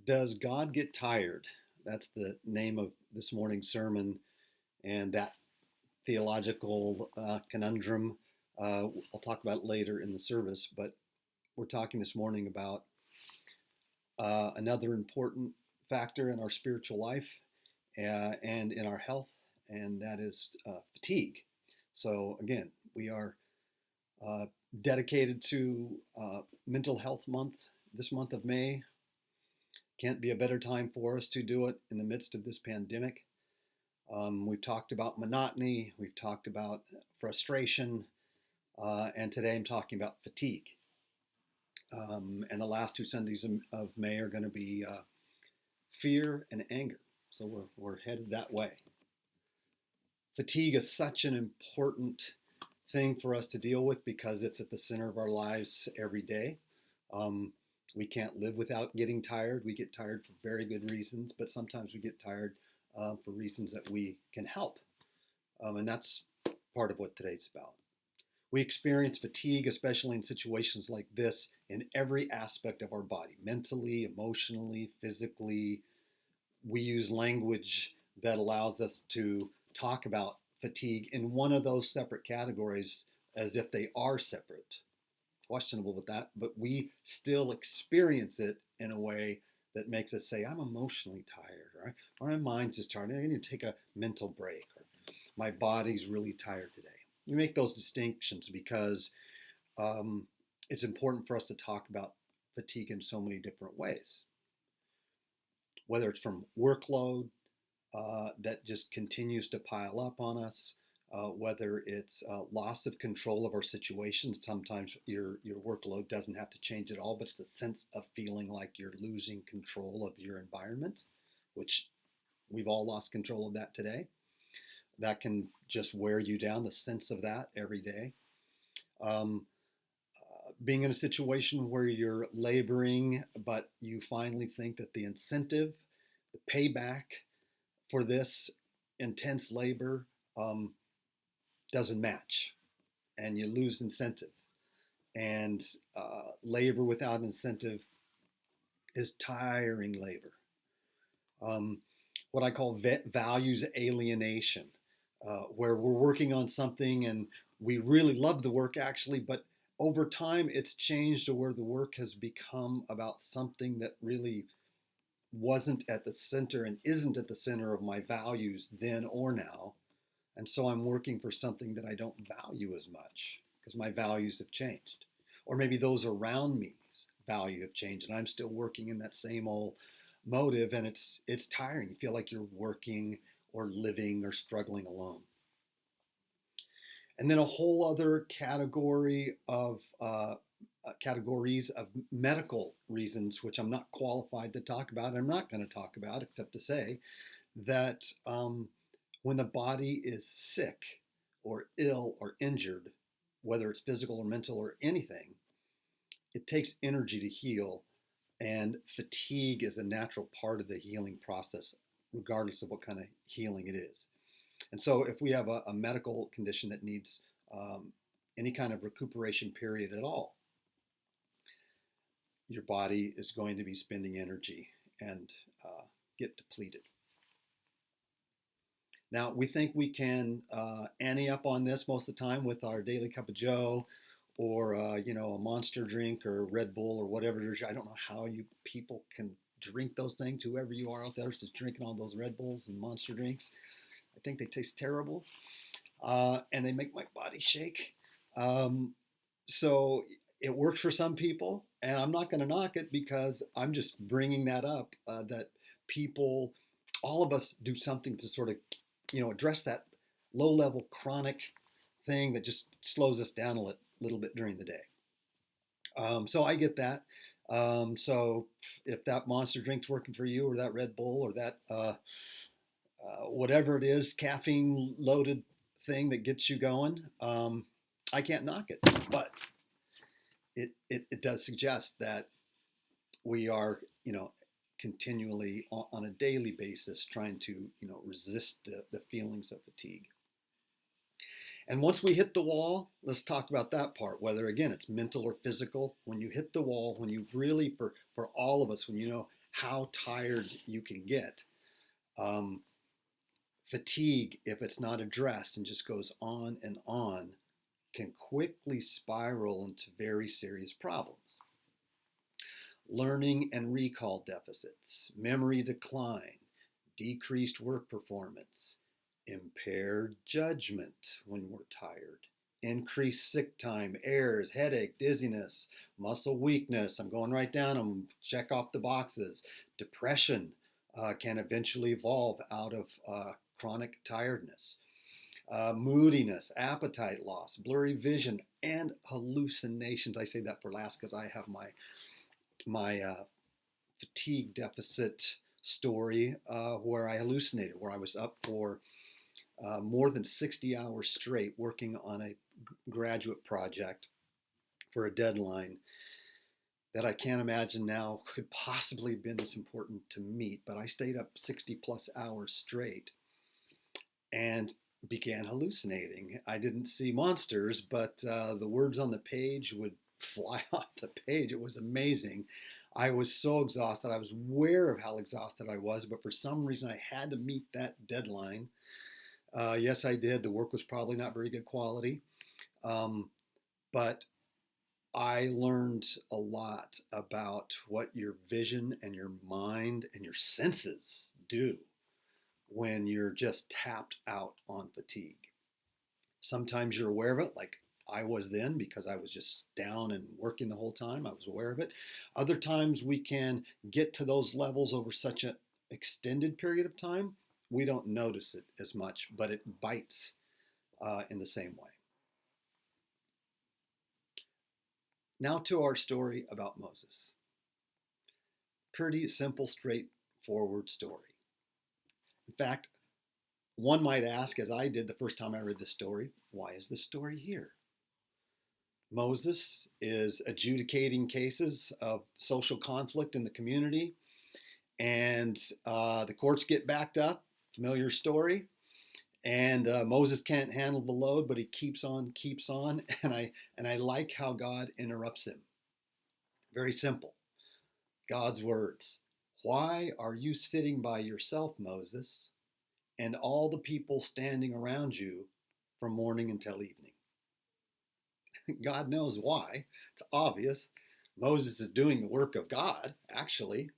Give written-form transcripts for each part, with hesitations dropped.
Does God get tired? That's the name of this morning's sermon, and that theological conundrum. I'll talk about it later in the service, but we're talking this morning about another important factor in our spiritual life and in our health, and that is fatigue. So, again, we are uh, dedicated to Mental Health Month this month of May. Can't be a better time for us to do it in the midst of this pandemic. We've talked about monotony, we've talked about frustration, and today I'm talking about fatigue. And the last two Sundays of May are going to be fear and anger. So we're headed that way. Fatigue is such an important thing for us to deal with because it's at the center of our lives every day. Um, we can't live without getting tired. We get tired for very good reasons, but sometimes we get tired for reasons that we can help. And that's part of what today's about. We experience fatigue, especially in situations like this, in every aspect of our body, mentally, emotionally, physically. We use language that allows us to talk about fatigue in one of those separate categories as if they are separate. Questionable with that, but we still experience it in a way that makes us say, I'm emotionally tired, or my mind's just tired. I need to take a mental break, or my body's really tired today. We make those distinctions because it's important for us to talk about fatigue in so many different ways. Whether it's from workload that just continues to pile up on us, whether it's loss of control of our situations. Sometimes your workload doesn't have to change at all, but it's a sense of feeling like you're losing control of your environment, which we've all lost control of that today. That can just wear you down, the sense of that every day. Um, Being in a situation where you're laboring, but you finally think that the incentive, the payback for this intense labor um, doesn't match, and you lose incentive. And labor without incentive is tiring labor. Um, what I call values alienation, where we're working on something and we really love the work actually, but over time it's changed to where the work has become about something that really wasn't at the center and isn't at the center of my values then or now. And so I'm working for something that I don't value as much because my values have changed. Or maybe those around me's value have changed and I'm still working in that same old motive, and it's tiring. You feel like you're working or living or struggling alone. And then a whole other categories of medical reasons, which I'm not qualified to talk about. I'm not going to talk about, except to say that when the body is sick or ill or injured, whether it's physical or mental or anything, it takes energy to heal, and fatigue is a natural part of the healing process, regardless of what kind of healing it is. And so, if we have a medical condition that needs any kind of recuperation period at all, your body is going to be spending energy and get depleted. Now, we think we can ante up on this most of the time with our daily cup of Joe, or a Monster drink or Red Bull or whatever it is. I don't know how you people can drink those things. Whoever you are out there is drinking all those Red Bulls and Monster drinks. I think they taste terrible, and they make my body shake. Um, so it works for some people, and I'm not going to knock it because I'm just bringing that up. That people, all of us, do something to sort of, address that low-level chronic thing that just slows us down a little bit during the day. So I get that. So if that Monster drink's working for you, or that Red Bull, or that whatever it is, caffeine loaded thing that gets you going, I can't knock it. But it does suggest that we are, continually on a daily basis trying to, resist the feelings of fatigue. And once we hit the wall, let's talk about that part, whether again it's mental or physical. When you hit the wall, when you've really, for all of us, when you know how tired you can get. Um, Fatigue, if it's not addressed and just goes on, can quickly spiral into very serious problems. Learning and recall deficits, memory decline, decreased work performance, impaired judgment when we're tired, increased sick time, errors, headache, dizziness, muscle weakness. I'm going right down them, check off the boxes. Depression can eventually evolve out of chronic tiredness. Moodiness, appetite loss, blurry vision, and hallucinations. I say that for last because I have my fatigue deficit story where I hallucinated, where I was up for more than 60 hours straight working on a graduate project for a deadline that I can't imagine now could possibly have been this important to meet. But I stayed up 60 plus hours straight and began hallucinating. I didn't see monsters, but the words on the page would fly off the page. It was amazing. I was so exhausted. I was aware of how exhausted I was, but for some reason I had to meet that deadline. Yes, I did. The work was probably not very good quality, but I learned a lot about what your vision and your mind and your senses do when you're just tapped out on fatigue. Sometimes you're aware of it, like I was then, because I was just down and working the whole time. I was aware of it. Other times we can get to those levels over such an extended period of time, we don't notice it as much, but it bites in the same way. Now to our story about Moses. Pretty simple, straightforward story. In fact, one might ask, as I did the first time I read this story, why is this story here? Moses is adjudicating cases of social conflict in the community, and the courts get backed up. Familiar story. And Moses can't handle the load, but he keeps on, and I like how God interrupts him. Very simple. God's words. Why are you sitting by yourself, Moses, and all the people standing around you from morning until evening? God knows why. It's obvious. Moses is doing the work of God, actually.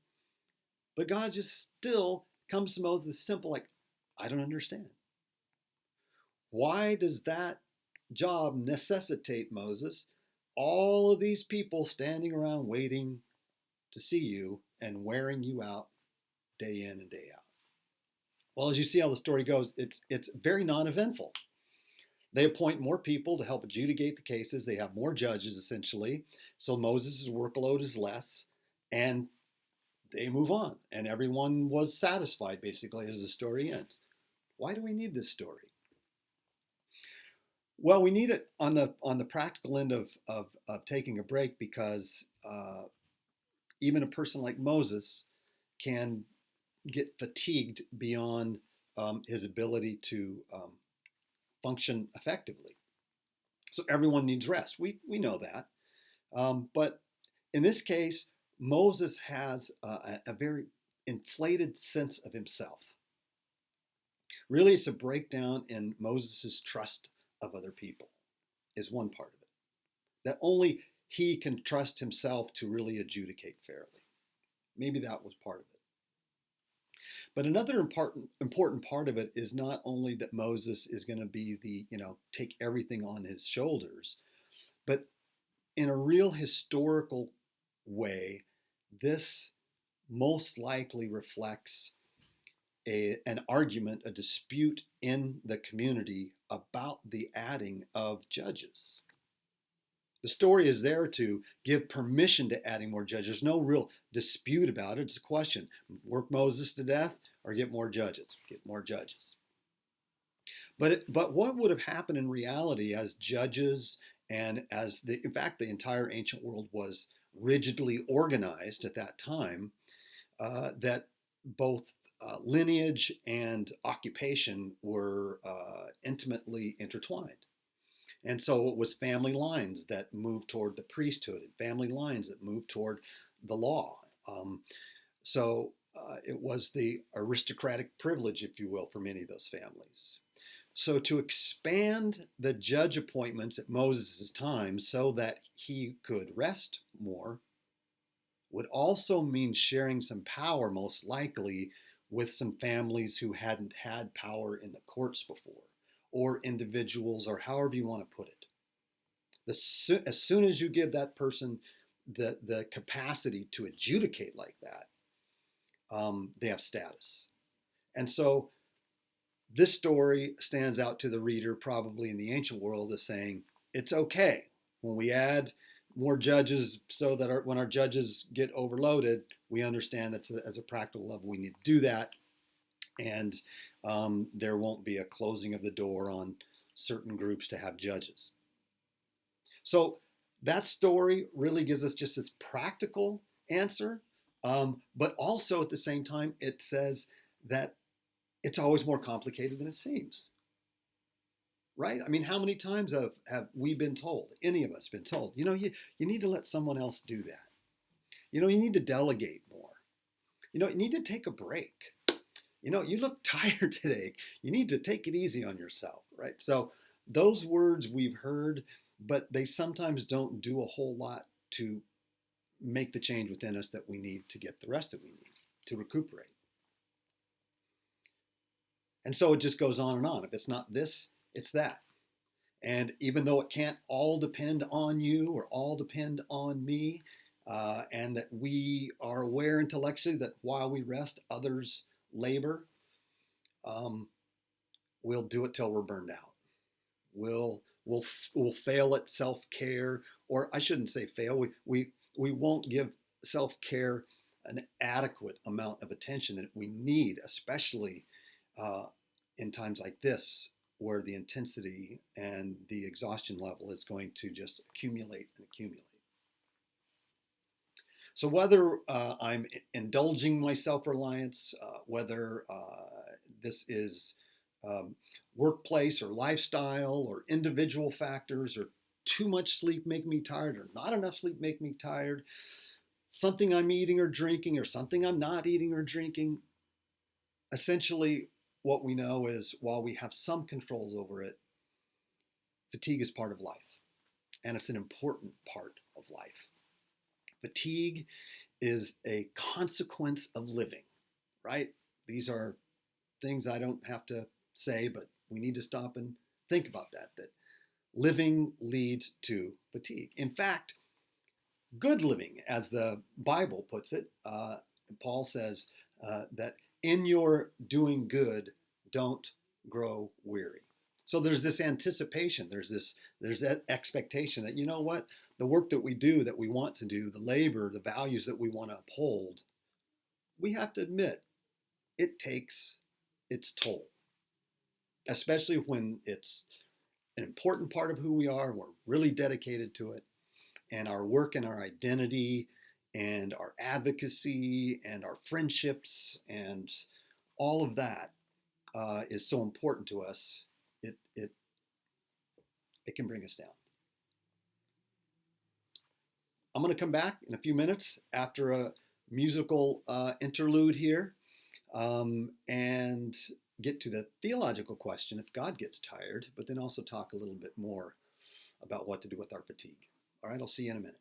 But God just still comes to Moses simple, like, I don't understand. Why does that job necessitate, Moses, all of these people standing around waiting to see you and wearing you out day in and day out? Well, as you see how the story goes, it's very non-eventful. They appoint more people to help adjudicate the cases. They have more judges, essentially. So Moses' workload is less, and they move on. And everyone was satisfied, basically, as the story ends. Why do we need this story? Well, we need it on the practical end of taking a break because even a person like Moses can get fatigued beyond his ability to function effectively. So everyone needs rest. We know that. But in this case, Moses has a very inflated sense of himself. Really, it's a breakdown in Moses' trust of other people is one part of it. That only he can trust himself to really adjudicate fairly. Maybe that was part of it. But another important part of it is not only that Moses is going to be take everything on his shoulders, but in a real historical way, this most likely reflects an argument, a dispute in the community about the adding of judges. The story is there to give permission to adding more judges. There's no real dispute about it. It's a question. Work Moses to death or get more judges? Get more judges. But what would have happened in reality as judges and in fact, the entire ancient world was rigidly organized at that time, that both lineage and occupation were intimately intertwined. And so it was family lines that moved toward the priesthood and family lines that moved toward the law. So it was the aristocratic privilege, if you will, for many of those families. So to expand the judge appointments at Moses' time so that he could rest more would also mean sharing some power, most likely, with some families who hadn't had power in the courts before, or individuals, or however you want to put it. As soon as you give that person the capacity to adjudicate like that, they have status. And so this story stands out to the reader, probably in the ancient world, as saying it's okay when we add more judges, so that when our judges get overloaded, we understand that as a practical level we need to do that, and there won't be a closing of the door on certain groups to have judges. So that story really gives us just this practical answer, but also at the same time it says that it's always more complicated than it seems. Right? I mean, how many times have we been told, any of us been told, you need to let someone else do that. You need to delegate more. You need to take a break. You look tired today. You need to take it easy on yourself, right? So those words we've heard, but they sometimes don't do a whole lot to make the change within us that we need to get the rest that we need to recuperate. And so it just goes on and on. If it's not this, it's that. And even though it can't all depend on you or all depend on me, and that we are aware intellectually that while we rest, others labor, we'll do it till we're burned out. We'll fail at self-care, or I shouldn't say fail. We won't give self-care an adequate amount of attention that we need, especially in times like this, where the intensity and the exhaustion level is going to just accumulate and accumulate. So whether I'm indulging my self-reliance, whether this is workplace or lifestyle or individual factors, or too much sleep make me tired or not enough sleep make me tired, something I'm eating or drinking or something I'm not eating or drinking, essentially what we know is while we have some controls over it, fatigue is part of life, and it's an important part of life. Fatigue is a consequence of living, right? These are things I don't have to say, but we need to stop and think about that living leads to fatigue. In fact, good living, as the Bible puts it, Paul says that in your doing good, don't grow weary. So there's this anticipation, there's that expectation that, you know what, the work that we do, that we want to do, the labor, the values that we want to uphold, we have to admit it takes its toll, especially when it's an important part of who we are, we're really dedicated to it, and our work and our identity and our advocacy and our friendships and all of that is so important to us, it can bring us down. I'm going to come back in a few minutes after a musical interlude here and get to the theological question if God gets tired, but then also talk a little bit more about what to do with our fatigue. All right, I'll see you in a minute.